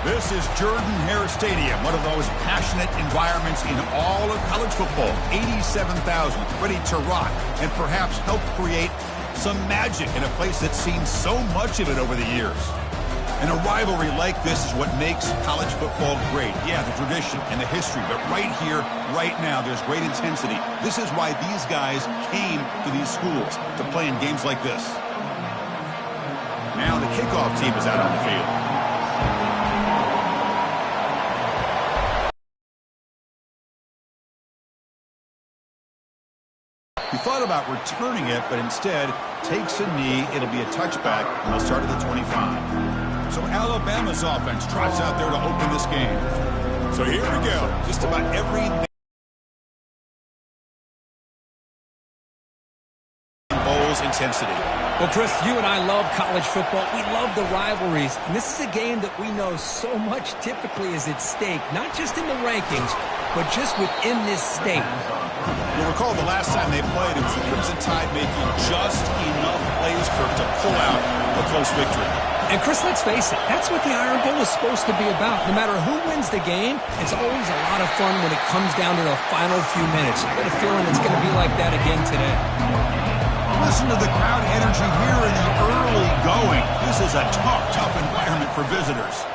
This is Jordan-Hare Stadium, one of the most passionate environments in all of college football. 87,000 ready to rock and perhaps help create some magic in a place that's seen so much of it over the years. And a rivalry like this is what makes college football great. Yeah, the tradition and the history, but right here, right now, there's great intensity. This is why these guys came to these schools, to play in games like this. Now the kickoff team is out on the field. He thought about returning it, but instead takes a knee. It'll be a touchback, and they'll start at the 25. So Alabama's offense trots out there to open this game. So here we go. Just about every bowl's intensity. Well, Chris, you and I love college football. We love the rivalries. And this is a game that we know so much typically is at stake, not just in the rankings, but just within this state. You'll recall the last time they played, it was the Crimson Tide making just enough plays to pull out a close victory. And, Chris, let's face it, that's what the Iron Bowl is supposed to be about. No matter who wins the game, it's always a lot of fun when it comes down to the final few minutes. I get a feeling it's going to be like that again today. Listen to the crowd energy here in the early going. This is a tough environment for visitors.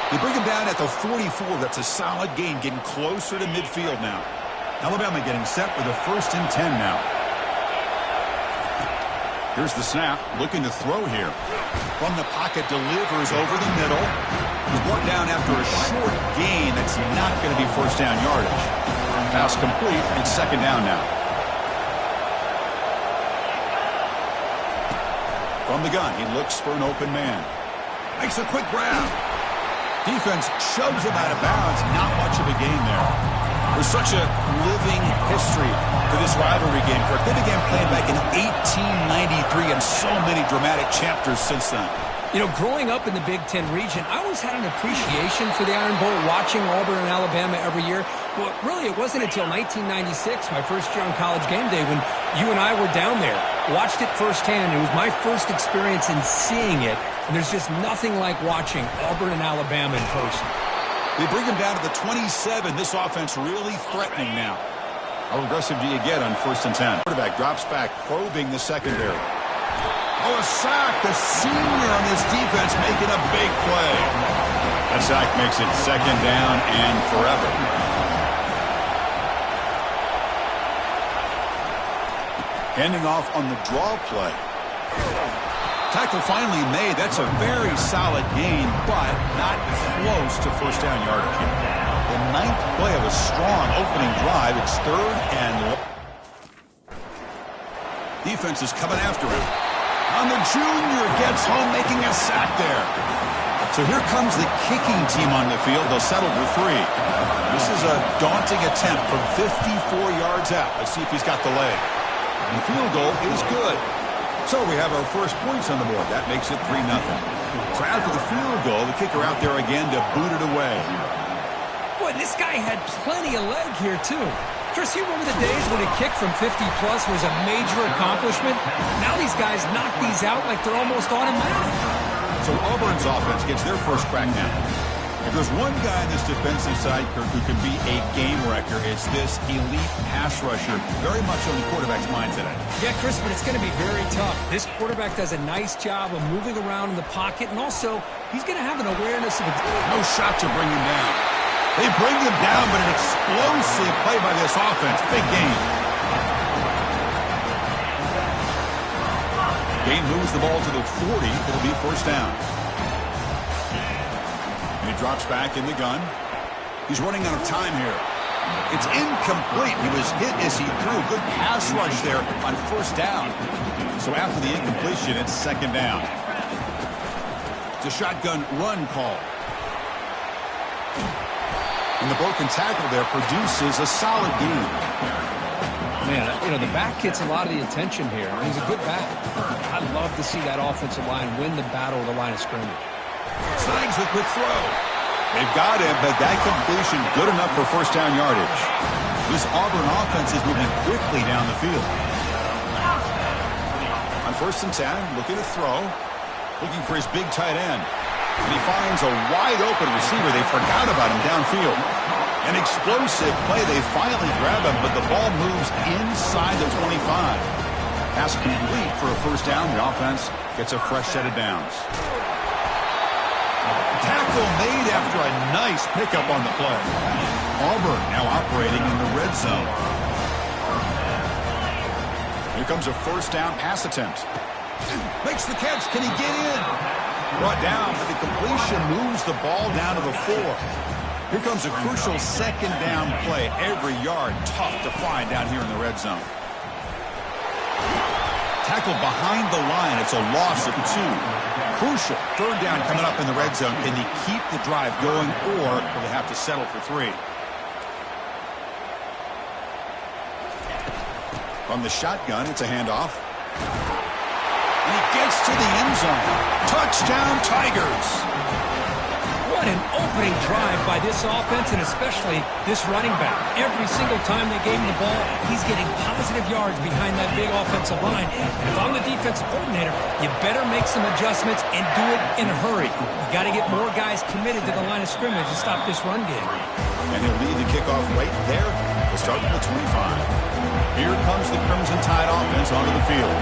They bring him down at the 44. That's a solid gain, getting closer to midfield now. Alabama getting set for the 1st and 10 now. Here's the snap, looking to throw here. From the pocket, delivers over the middle. He's brought down after a short gain. That's not going to be first down yardage. Pass complete. It's 2nd down now. From the gun, he looks for an open man. Makes a quick grab. Defense shoves him out of bounds. Not much of a gain there. There's such a living history to this rivalry game, Kirk. They began playing back in 1893 and so many dramatic chapters since then. You know, growing up in the Big Ten region, I always had an appreciation for the Iron Bowl, watching Auburn and Alabama every year. But really, it wasn't until 1996, my first year on College Game Day, when you and I were down there. Watched it firsthand. It was my first experience in seeing it. And there's just nothing like watching Auburn and Alabama in person. They bring him down to the 27. This offense really threatening now. How aggressive do you get on 1st and 10? Quarterback drops back, probing the secondary. Oh, a sack. The senior on this defense making a big play. That sack makes it 2nd down and forever. Handing off on the draw play. Tackle finally made. That's a very solid gain, but not close to first down yardage. The 9th play of a strong opening drive. It's 3rd and defense is coming after him. And the junior gets home, making a sack there. So here comes the kicking team on the field. They'll settle for 3. This is a daunting attempt from 54 yards out. Let's see if he's got the leg. And the field goal is good. So we have our first points on the board. That makes it 3-0. So after the field goal, the kicker out there again to boot it away. Boy, this guy had plenty of leg here, too. Chris, you remember the days when a kick from 50-plus was a major accomplishment? Now these guys knock these out like they're almost automatic. So Auburn's offense gets their first crack now. If there's one guy on this defensive side, Kirk, who can be a game wrecker, it's this elite pass rusher. Very much on the quarterback's mind today. Yeah, Chris, but it's going to be very tough. This quarterback does a nice job of moving around in the pocket, and also he's going to have an awareness of it. No shot to bring him down. They bring him down, but an explosive play by this offense. Big game. Game moves the ball to the 40. It'll be first down. He drops back in the gun. He's running out of time here. It's incomplete. He was hit as he threw. Good pass rush there on 1st down. So after the incompletion, it's 2nd down. It's a shotgun run call. And the broken tackle there produces a solid gain. Man, you know, the back gets a lot of the attention here. He's a good back. I'd love to see that offensive line win the battle of the line of scrimmage. Snags the quick throw. They've got him, but that completion good enough for first down yardage. This Auburn offense is moving quickly down the field. On 1st and 10, looking to throw. Looking for his big tight end. And he finds a wide-open receiver. They forgot about him downfield. An explosive play. They finally grab him, but the ball moves inside the 25. Pass complete for a first down. The offense gets a fresh set of downs. Tackle made after a nice pickup on the play. Auburn now operating in the red zone. Here comes a first down pass attempt. Makes the catch. Can he get in? Brought down, but the completion moves the ball down to the 4. Here comes a crucial second down play. Every yard tough to find down here in the red zone. Tackle behind the line. It's a loss of 2. Crucial third down coming up in the red zone. Can he keep the drive going, or will they have to settle for 3? From the shotgun, it's a handoff. And he gets to the end zone. Touchdown, Tigers. What an opening drive by this offense, and especially this running back. Every single time they gave him the ball, he's getting positive yards behind that big offensive line. And if I'm the defensive coordinator, you better make some adjustments and do it in a hurry. You got to get more guys committed to the line of scrimmage to stop this run game. And he'll lead the kickoff right there. We'll start with the 25. Here comes the Crimson Tide offense onto the field.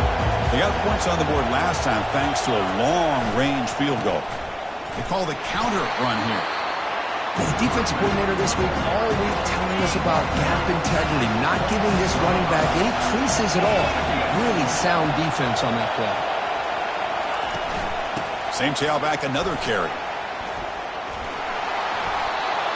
They got points on the board last time thanks to a long-range field goal. They call the counter run here. The defensive coordinator this week all week telling us about gap integrity, not giving this running back any creases at all. Really sound defense on that play. Same tailback, another carry.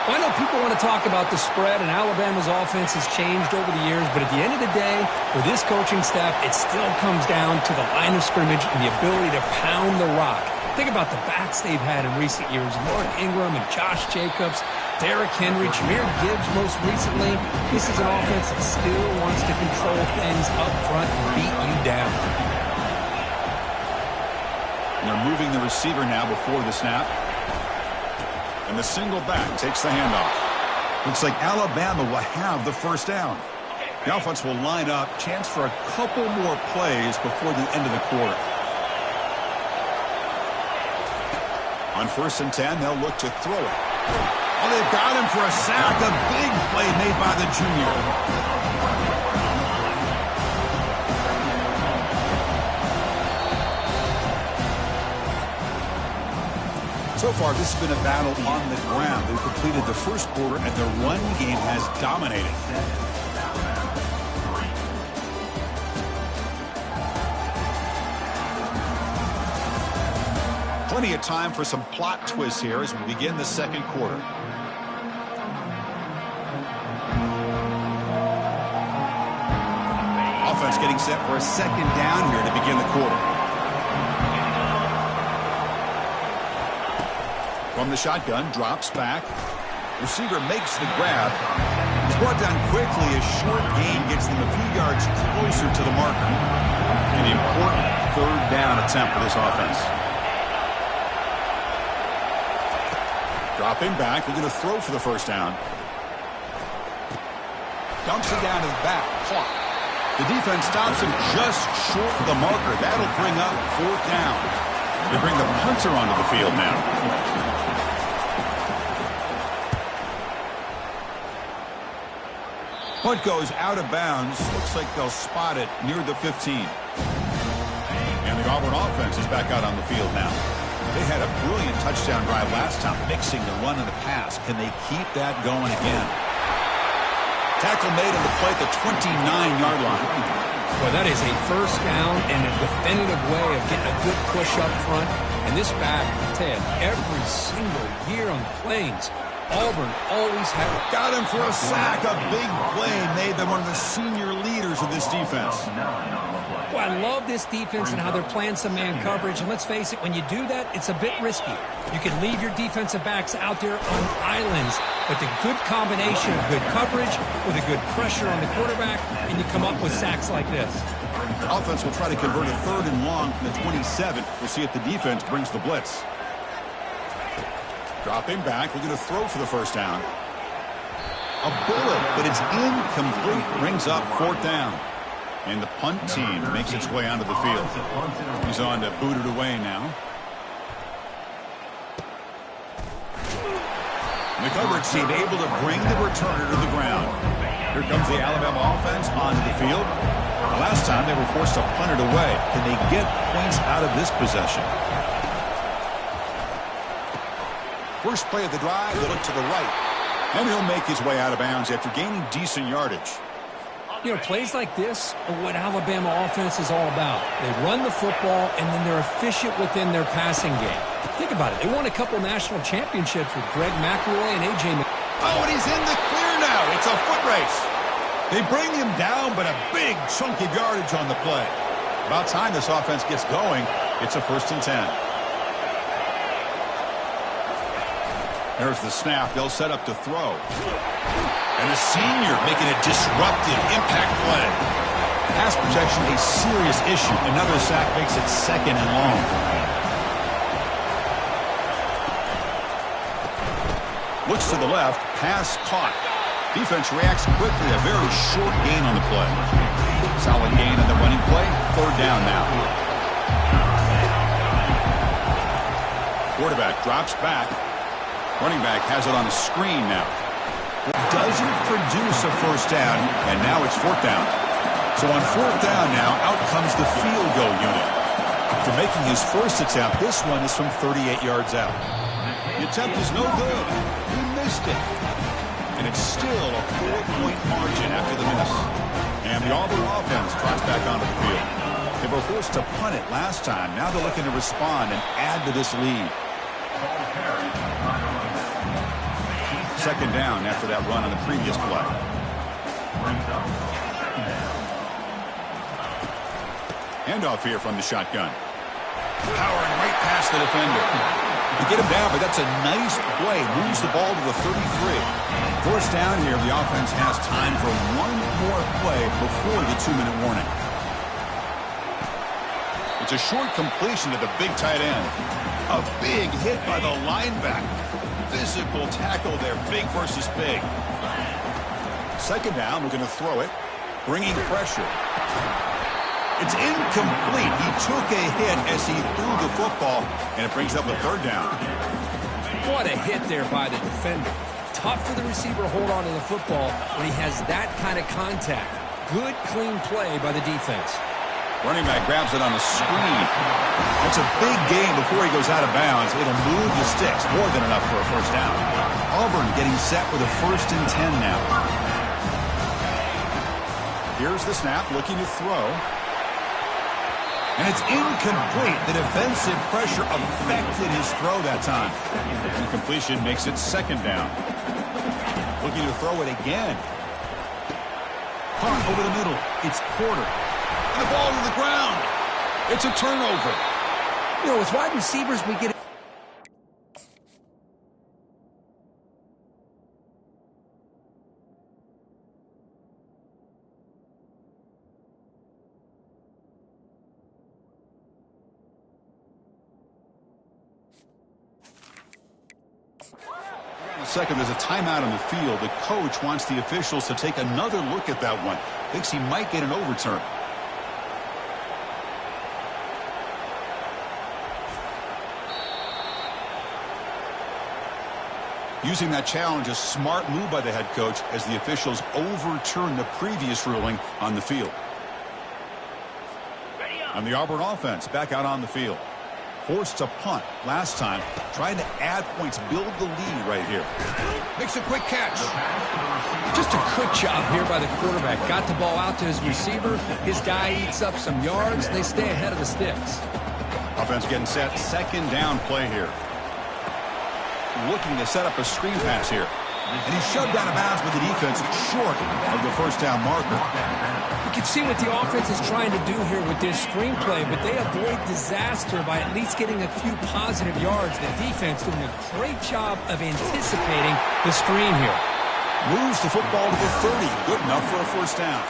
Well, I know people want to talk about the spread, and Alabama's offense has changed over the years, but at the end of the day, for this coaching staff, it still comes down to the line of scrimmage and the ability to pound the rock. Think about the backs they've had in recent years. Mark Ingram and Josh Jacobs, Derrick Henry, Jahmyr Gibbs most recently. This is an offense that still wants to control things up front and beat you down. And they're moving the receiver now before the snap. And the single back takes the handoff. Looks like Alabama will have the first down. The offense will line up. Chance for a couple more plays before the end of the quarter. On 1st and 10, they'll look to throw it. Oh, they've got him for a sack. A big play made by the junior. So far, this has been a battle on the ground. They've completed the first quarter, and their run game has dominated. Plenty of time for some plot twists here as we begin the second quarter. Offense getting set for a second down here to begin the quarter. From the shotgun, drops back. Receiver makes the grab. He's brought down quickly. A short gain gets them a few yards closer to the marker. An important third down attempt for this offense. Dropping back, they're going to throw for the first down. Dumps it down to the back, clock. The defense stops him just short of the marker. That'll bring up 4th down. They bring the punter onto the field now. Punt goes out of bounds. Looks like they'll spot it near the 15. And the Auburn offense is back out on the field now. They had a brilliant touchdown drive last time, mixing the run and the pass. Can they keep that going again? Tackle made on the play at the 29-yard line. Well, that is a first down and a definitive way of getting a good push up front. And this back, Ted, every single year on the Plains, Auburn always had it. Got him for a sack. A big play made them one of the senior leaders of this defense. Well, I love this defense and how they're playing some man coverage. And let's face it, when you do that, it's a bit risky. You can leave your defensive backs out there on islands, but the good combination of good coverage with a good pressure on the quarterback, and you come up with sacks like this. The offense will try to convert a 3rd and long from the 27. We'll see if the defense brings the blitz. Dropping back, we're going to throw for the first down. A bullet, but it's incomplete. Brings up 4th down. And the punt team makes its way onto the field. He's on to boot it away now. The coverage team able to bring the returner to the ground. Here comes the Alabama offense onto the field. Last time they were forced to punt it away. Can they get points out of this possession? First play of the drive, they look to the right. And he'll make his way out of bounds after gaining decent yardage. You know, plays like this are what Alabama offense is all about. They run the football, and then they're efficient within their passing game. Think about it. They won a couple national championships with Greg McElroy and A.J. Oh, and he's in the clear now. It's a foot race. They bring him down, but a big chunk of yardage on the play. About time this offense gets going. It's a 1st and 10. There's the snap. They'll set up to throw. And a senior making a disruptive impact play. Pass protection a serious issue. Another sack makes it 2nd and long. Looks to the left. Pass caught. Defense reacts quickly. A very short gain on the play. Solid gain on the running play. 3rd down now. Quarterback drops back. Running back has it on a screen now. Doesn't produce a 1st down, and now it's 4th down. So on 4th down now, out comes the field goal unit. After making his first attempt, this one is from 38 yards out. The attempt is no good. He missed it. And it's still a 4-point margin after the miss. And the Auburn offense trots back onto the field. They were forced to punt it last time. Now they're looking to respond and add to this lead. 2nd down after that run on the previous play. Handoff here from the shotgun. Powering right past the defender. To get him down, but that's a nice play. Moves the ball to the 33. 1st down here. The offense has time for one more play before the 2-minute warning. It's a short completion to the big tight end. A big hit by the linebacker. Physical tackle there, big versus big. 2nd down, we're going to throw it. Bringing pressure. It's incomplete. He took a hit as he threw the football, and it brings up a 3rd down. What a hit there by the defender. Tough for the receiver to hold on to the football when he has that kind of contact. Good, clean play by the defense. Running back grabs it on a screen. That's a big gain before he goes out of bounds. It'll move the sticks. More than enough for a 1st down. Auburn getting set with a 1st and 10 now. Here's the snap, looking to throw. And it's incomplete. The defensive pressure affected his throw that time. Incompletion makes it 2nd down. Looking to throw it again. Caught over the middle. It's Porter. The ball to the ground. It's a turnover. You know, with wide receivers, we get... Second, there's a timeout on the field. The coach wants the officials to take another look at that one. Thinks he might get an overturn. Using that challenge, a smart move by the head coach as the officials overturn the previous ruling on the field. And the Auburn offense back out on the field. Forced to punt last time, trying to add points, build the lead right here. Makes a quick catch. Just a quick job here by the quarterback. Got the ball out to his receiver. His guy eats up some yards. They stay ahead of the sticks. Offense getting set. 2nd down play here. Looking to set up a screen pass here. And he's shoved out of bounds with the defense short of the 1st down marker. You can see what the offense is trying to do here with this screenplay, but they avoid disaster by at least getting a few positive yards. The defense doing a great job of anticipating the screen here. Moves the football to the 30. Good enough for a 1st down.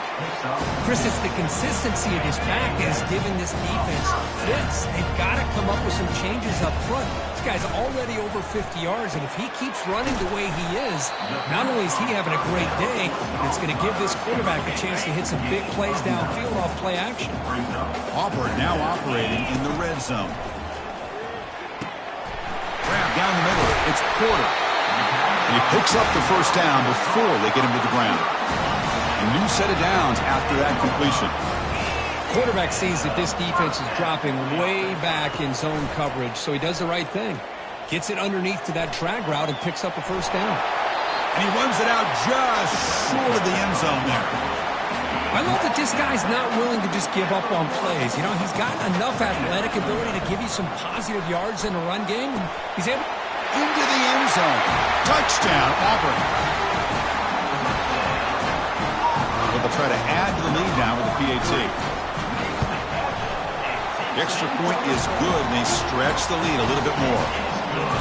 Chris, it's the consistency of this back has given this defense fits. They've got to come up with some changes up front. This guy's already over 50 yards, and if he keeps running the way he is, not only is he having a great day, it's going to give this quarterback a chance to hit some big plays downfield off play action. Auburn now operating in the red zone. Grab down the middle. It's Porter. And he picks up the first down before they get him to the ground. A new set of downs after that completion. Quarterback sees that this defense is dropping way back in zone coverage, so he does the right thing. Gets it underneath to that drag route and picks up a first down. And he runs it out just short of the end zone there. I love that this guy's not willing to just give up on plays. You know, he's got enough athletic ability to give you some positive yards in the run game, and he's able into the end zone. Touchdown, Auburn. Well, they'll try to add to the lead now with the PAT. The extra point is good, and they stretch the lead a little bit more.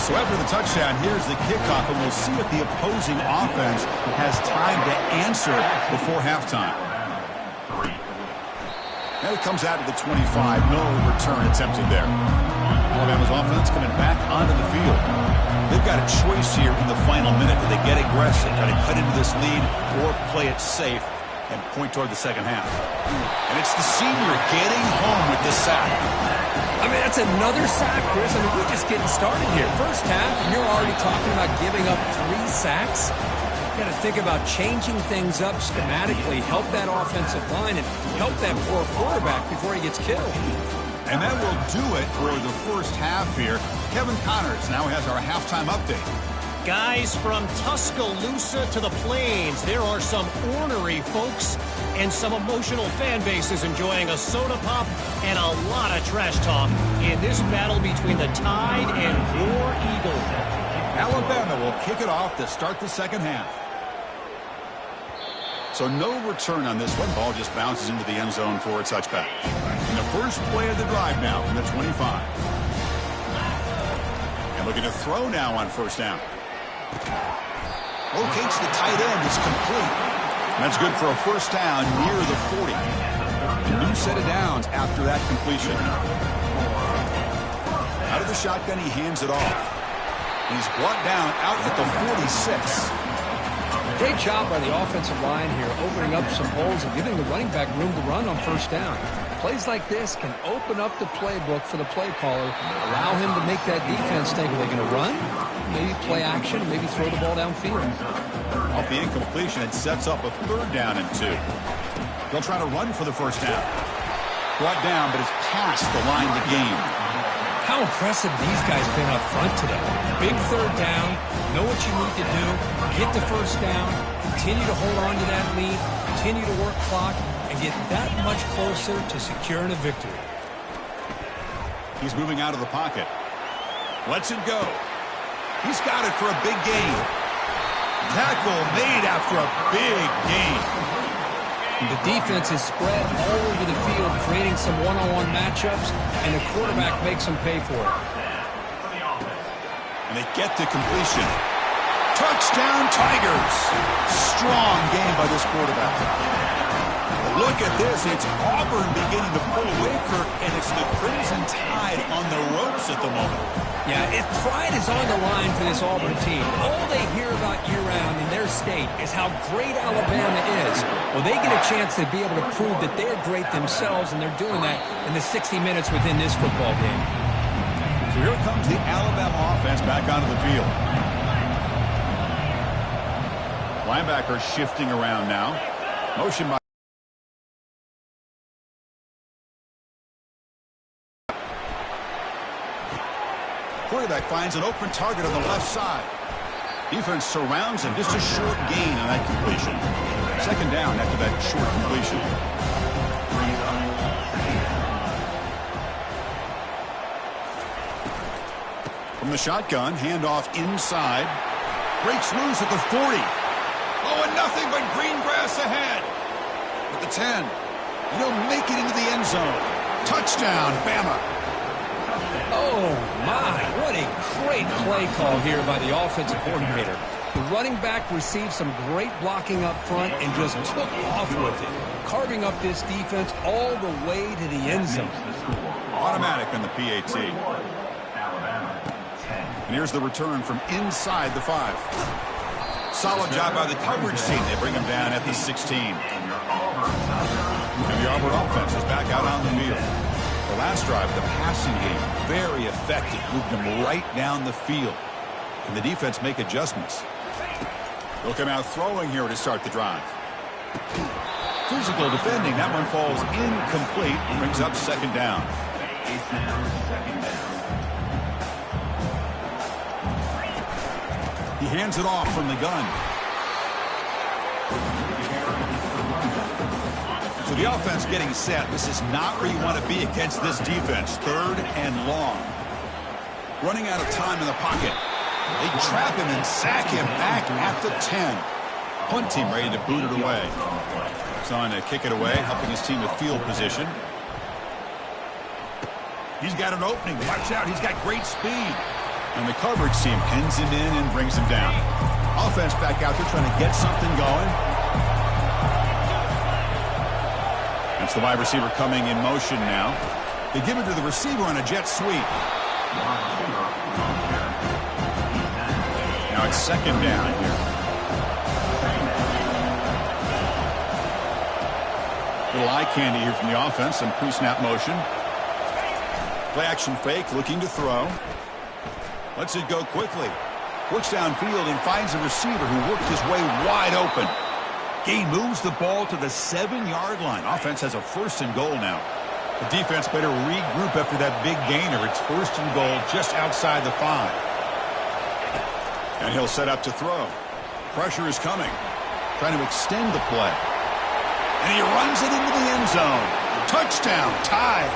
So after the touchdown, here's the kickoff, and we'll see if the opposing offense has time to answer before halftime. Now it comes out to the 25. No return attempted there. Alabama's offense coming back onto the field. They've got a choice here in the final minute. Do they get aggressive, try to cut into this lead, or play it safe and point toward the second half? And it's the senior getting home with this sack. I mean, that's another sack, Chris. I mean, we're just getting started here. First half, and you're already talking about giving up 3 sacks. You got to think about changing things up schematically, help that offensive line, and help that poor quarterback before he gets killed. And that will do it for the first half here. Kevin Connors now has our halftime update. Guys, from Tuscaloosa to the Plains, there are some ornery folks and some emotional fan bases enjoying a soda pop and a lot of trash talk in this battle between the Tide and War Eagle. Alabama will kick it off to start the second half. So no return on this one. Ball just bounces into the end zone for a touchback. And the first play of the drive now from the 25. And looking to throw now on first down. Locates the tight end. It's complete. And that's good for a first down near the 40. A new set of downs after that completion. Out of the shotgun, he hands it off. He's brought down out at the 46. Great job by the offensive line here, opening up some holes and giving the running back room to run on first down. Plays like this can open up the playbook for the play caller, allow him to make that defense think, are they going to run? Maybe play action, maybe throw the ball downfield. Off the incompletion, it sets up a third down and 2. They'll try to run for the first down. Brought down, but it's past the line of the game. How impressive these guys been up front today. Big third down, know what you need to do, get the first down, continue to hold on to that lead, continue to work clock, and get that much closer to securing a victory. He's moving out of the pocket. Lets it go. He's got it for a big gain. Tackle made after a big gain. The defense is spread all over the field, creating some one-on-one matchups, and the quarterback makes them pay for it. And they get the completion. Touchdown, Tigers. Strong game by this quarterback. Look at this. It's Auburn beginning to pull away, Kirk, and it's the Crimson Tide on the ropes at the moment. Yeah, pride is on the line for this Auburn team. All they hear about year-round in their state is how great Alabama is. Well, they get a chance to be able to prove that they're great themselves, and they're doing that in the 60 minutes within this football game. So here comes the Alabama offense back onto the field. Linebacker shifting around now. Motion by quarterback finds an open target on the left side. Defense surrounds him. Just a short gain on that completion. Second down after that short completion. From the shotgun, handoff inside. Breaks loose at the 40. Oh, and nothing but green grass ahead. At the 10. And he'll make it into the end zone. Touchdown, Bama. Oh, my. What a great play call here by the offensive coordinator. The running back received some great blocking up front and just took off with it, carving up this defense all the way to the end zone. Automatic on the PAT. And here's the return from inside the 5. Solid job by the coverage team. They bring him down at the 16. And the Auburn offense is back out on the field. The last drive, the passing game, very effective. Moved them right down the field. And the defense make adjustments. They'll come out throwing here to start the drive. Physical defending. That one falls incomplete. Brings up second down. He hands it off from the gun. So the offense getting set. This is not where you want to be against this defense. Third and long. Running out of time in the pocket. They trap him and sack him back at the 10. Punt team ready to boot it away. He's on to kick it away, helping his team with field position. He's got an opening. Watch out. He's got great speed. And the coverage team pins him in and brings him down. Offense back out there trying to get something going. That's the wide receiver coming in motion now. They give it to the receiver on a jet sweep. Now it's second down here. Little eye candy here from the offense. Some pre-snap motion. Play action fake, looking to throw. Lets it go quickly. Works downfield and finds a receiver who worked his way wide open. Gain moves the ball to the 7-yard line. Offense has a first and goal now. The defense better regroup after that big gainer. It's first and goal just outside the 5. And he'll set up to throw. Pressure is coming. Trying to extend the play. And he runs it into the end zone. Touchdown, tied.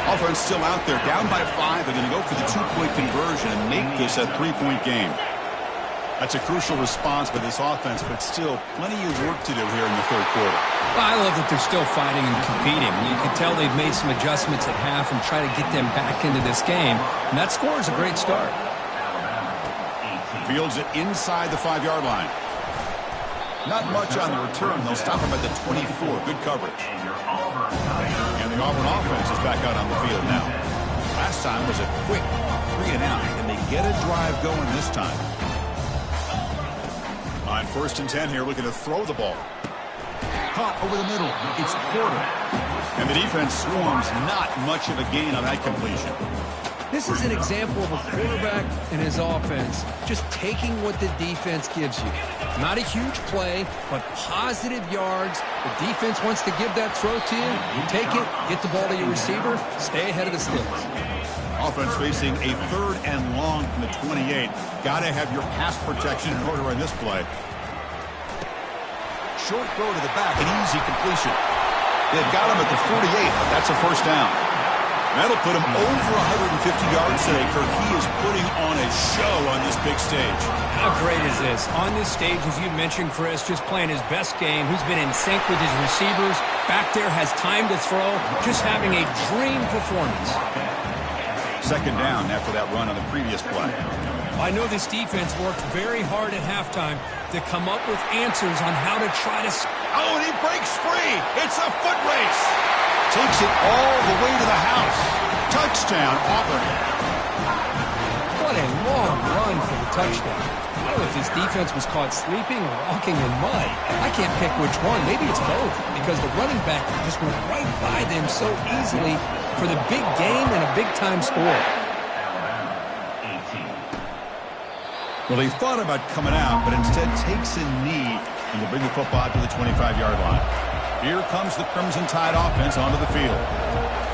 Offense still out there, down by 5. They're going to go for the 2-point conversion and make this a 3-point game. That's a crucial response by this offense, but still plenty of work to do here in the third quarter. Well, I love that they're still fighting and competing. You can tell they've made some adjustments at half and try to get them back into this game. And that score is a great start. Fields it inside the 5-yard line. Not much on the return. They'll stop him at the 24. Good coverage. And the Auburn offense is back out on the field now. Last time was a quick 3 and out, and they get a drive going this time. On first and 10 here, looking to throw the ball. Caught over the middle. It's Porter. And the defense swarms. Not much of a gain on that completion. This is an example of a quarterback and his offense just taking what the defense gives you. Not a huge play, but positive yards. The defense wants to give that throw to you. You take it, get the ball to your receiver, stay ahead of the sticks. Offense facing a third and long from the 28. Got to have your pass protection in order on this play. Short throw to the back, an easy completion. They've got him at the 48, but that's a first down. That'll put him over 150 yards today, Kirk. He is putting on a show on this big stage. How great is this? On this stage, as you mentioned, Chris, just playing his best game. He's been in sync with his receivers. Back there, has time to throw. Just having a dream performance. Second down after that run on the previous play. I know this defense worked very hard at halftime to come up with answers on how to try to... Oh, and he breaks free. It's a foot race. Takes it all the way to the house. Touchdown, Auburn. What a long run for the touchdown. I don't know if this defense was caught sleeping or walking in mud. I can't pick which one. Maybe it's both, because the running back just went right by them so easily for the big gain and a big-time score. Well, they thought about coming out, but instead takes a knee and will bring the football to the 25-yard line. Here comes the Crimson Tide offense onto the field.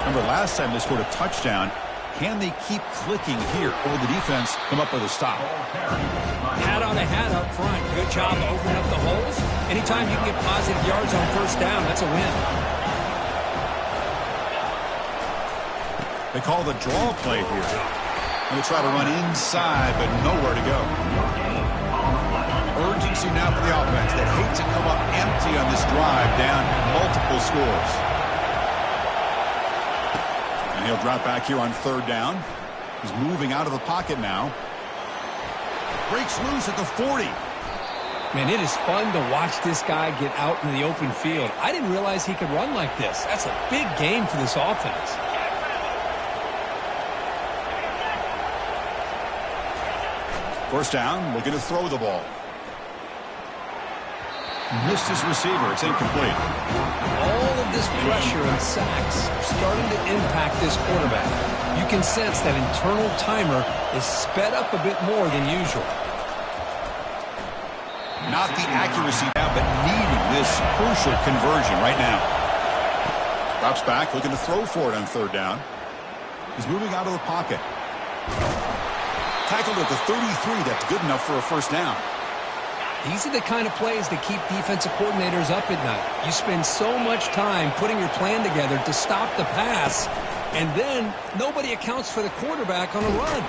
Remember, last time they scored a touchdown. Can they keep clicking here, or will the defense come up with a stop? Hat on a hat up front. Good job opening up the holes. Anytime you can get positive yards on first down, that's a win. They call the draw play here. And they try to run inside, but nowhere to go. Urgency now for the offense that hate to come up empty on this drive, down multiple scores. And he'll drop back here on third down. He's moving out of the pocket now. Breaks loose at the 40. Man, it is fun to watch this guy get out in the open field. I didn't realize he could run like this. That's a big game for this offense. First down, looking to throw the ball. Missed his receiver. It's incomplete. All of this pressure and sacks are starting to impact this quarterback. You can sense that internal timer is sped up a bit more than usual. Not the accuracy now, but needing this crucial conversion right now. Drops back, looking to throw for it on third down. He's moving out of the pocket. Tackled at the 33. That's good enough for a first down. These are the kind of plays that keep defensive coordinators up at night. You spend so much time putting your plan together to stop the pass, and then nobody accounts for the quarterback on a run.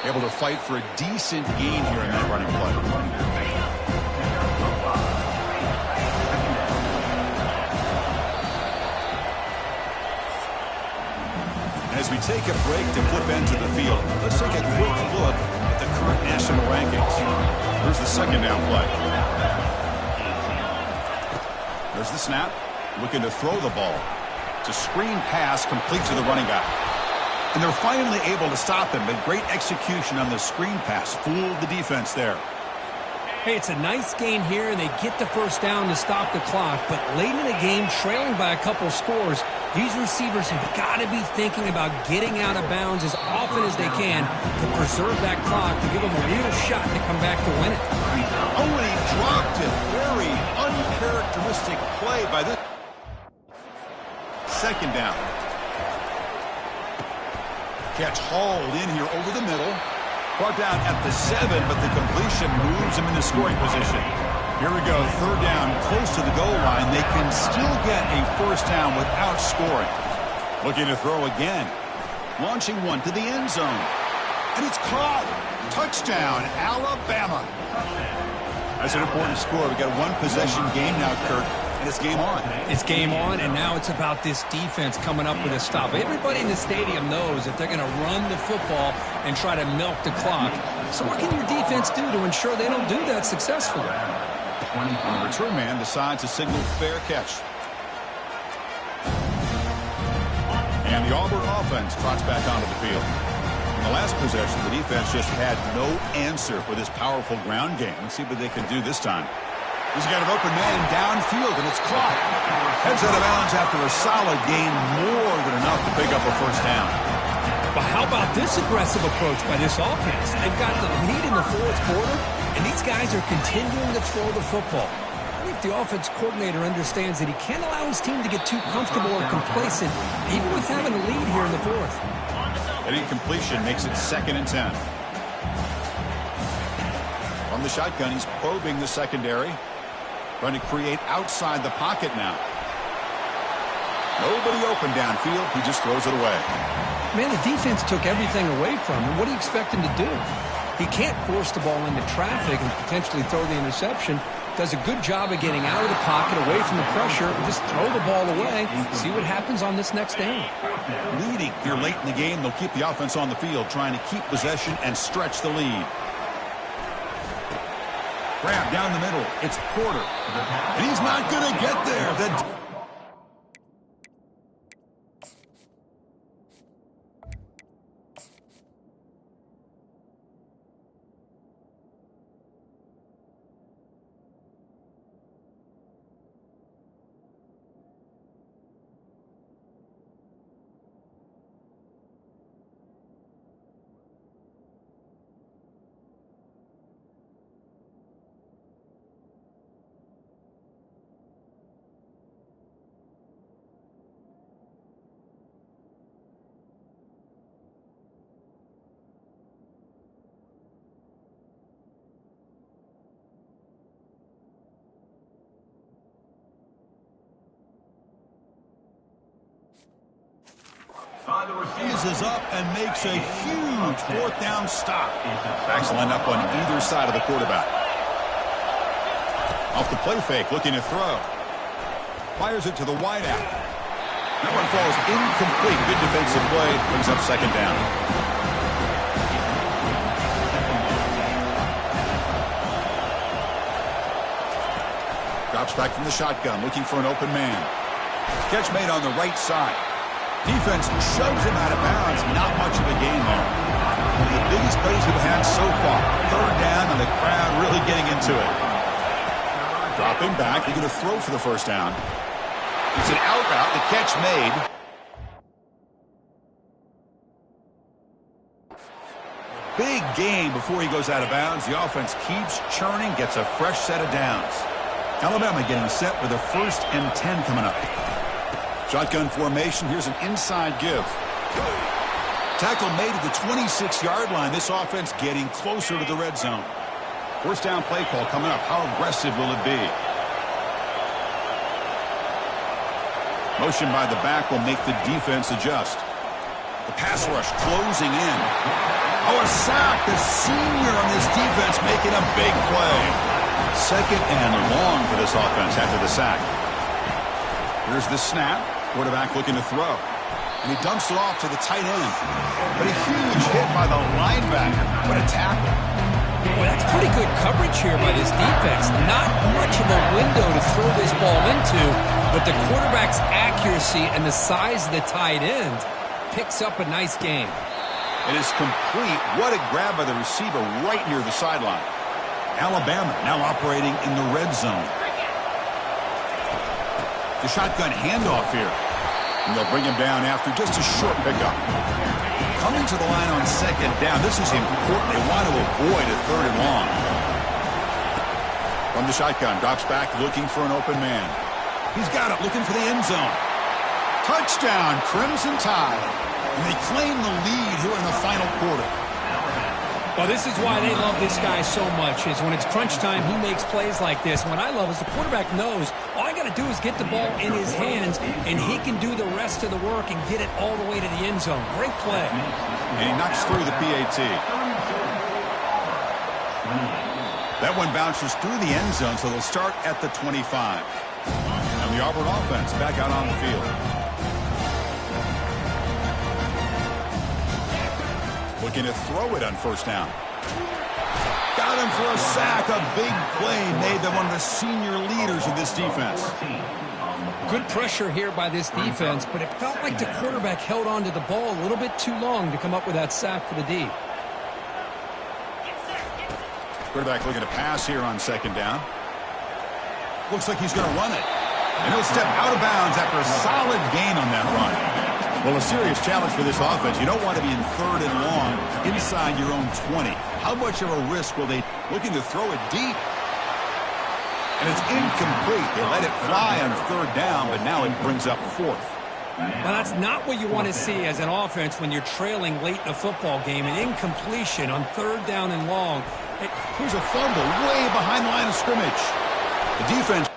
Able to fight for a decent gain here in that running play. As we take a break to flip into the field, let's take a quick look at the current national rankings. Here's the second down play. There's the snap. Looking to throw the ball. It's a screen pass complete to the running back. And they're finally able to stop him, but great execution on the screen pass. Fooled the defense there. Hey, it's a nice gain here, and they get the first down to stop the clock. But late in the game, trailing by a couple scores, these receivers have got to be thinking about getting out of bounds as often as they can to preserve that clock, to give them a real shot to come back to win it. Oh, and he dropped it. Very uncharacteristic play by this. Second down. Catch hauled in here over the middle. Brought down at the 7, but the completion moves him into scoring position. Here we go, third down, close to the goal line. They can still get a first down without scoring. Looking to throw again. Launching one to the end zone. And it's caught. Touchdown, Alabama. That's an important score. We've got a one-possession game now, Kirk, and it's game on. It's game on, and now it's about this defense coming up with a stop. Everybody in the stadium knows that they're going to run the football and try to milk the clock. So what can your defense do to ensure they don't do that successfully? The return man decides to signal fair catch. And the Auburn offense trots back onto the field. In the last possession, the defense just had no answer for this powerful ground game. Let's see what they can do this time. He's got an open man downfield, and it's caught. Heads out of bounds after a solid gain, more than enough to pick up a first down. But how about this aggressive approach by this offense? They've got the lead in the fourth quarter, and these guys are continuing to throw the football. I think the offense coordinator understands that he can't allow his team to get too comfortable or complacent, even with having a lead here in the fourth. An incompletion makes it 2nd and 10. From the shotgun, he's probing the secondary. Trying to create outside the pocket now. Nobody open downfield. He just throws it away. Man, the defense took everything away from him. What do you expect him to do? He can't force the ball into traffic and potentially throw the interception. Does a good job of getting out of the pocket, away from the pressure, and just throw the ball away. See what happens on this next down. Leading here late in the game, they'll keep the offense on the field, trying to keep possession and stretch the lead. Grab down the middle. It's Porter. And he's not going to get there. Eases up and makes a huge fourth down stop. Backs line up on either side of the quarterback. Off the play fake, looking to throw. Fires it to the wideout. That one falls incomplete. Good defensive play. Brings up 2nd down. Drops back from the shotgun, looking for an open man. Catch made on the right side. Defense shoves him out of bounds. Not much of a gain there. One of the biggest plays we've had so far. 3rd down, and the crowd really getting into it. Dropping back. They're going to throw for the first down. It's an out route. The catch made. Big game before he goes out of bounds. The offense keeps churning, gets a fresh set of downs. Alabama getting set with a 1st and 10 coming up. Shotgun formation. Here's an inside give. Tackle made at the 26-yard line. This offense getting closer to the red zone. 1st down play call coming up. How aggressive will it be? Motion by the back will make the defense adjust. The pass rush closing in. Oh, a sack. The senior on this defense making a big play. 2nd and long for this offense after the sack. Here's the snap. Quarterback looking to throw. And he dumps it off to the tight end. But a huge hit by the linebacker. What a tackle. Well, that's pretty good coverage here by this defense. Not much of a window to throw this ball into, but the quarterback's accuracy and the size of the tight end picks up a nice game. It is complete. What a grab by the receiver right near the sideline. Alabama now operating in the red zone. The shotgun handoff here. And they'll bring him down after just a short pickup. Coming to the line on 2nd down. This is important. They want to avoid a 3rd and long. From the shotgun, drops back looking for an open man. He's got it, looking for the end zone. Touchdown, Crimson Tide. And they claim the lead here in the final quarter. Well, this is why they love this guy so much, is when it's crunch time, he makes plays like this. What I love is the quarterback knows all I got to do is get the ball in his hands, and he can do the rest of the work and get it all the way to the end zone. Great play. And he knocks through the PAT. That one bounces through the end zone, so they'll start at the 25. And the Auburn offense back out on the field. Looking to throw it on 1st down. Got him for a sack. A big play made by one of the senior leaders of this defense. Good pressure here by this defense, but it felt like the quarterback held on to the ball a little bit too long to come up with that sack for the D. Quarterback looking to pass here on 2nd down. Looks like he's going to run it. And he'll step out of bounds after a solid gain on that run. Well, a serious challenge for this offense. You don't want to be in 3rd and long inside your own 20. How much of a risk will they looking to throw it deep? And it's incomplete. They let it fly on 3rd down, but now it brings up 4th. Well, that's not what you want to see as an offense when you're trailing late in a football game. An incompletion on 3rd down and long. Here's a fumble way behind the line of scrimmage. The defense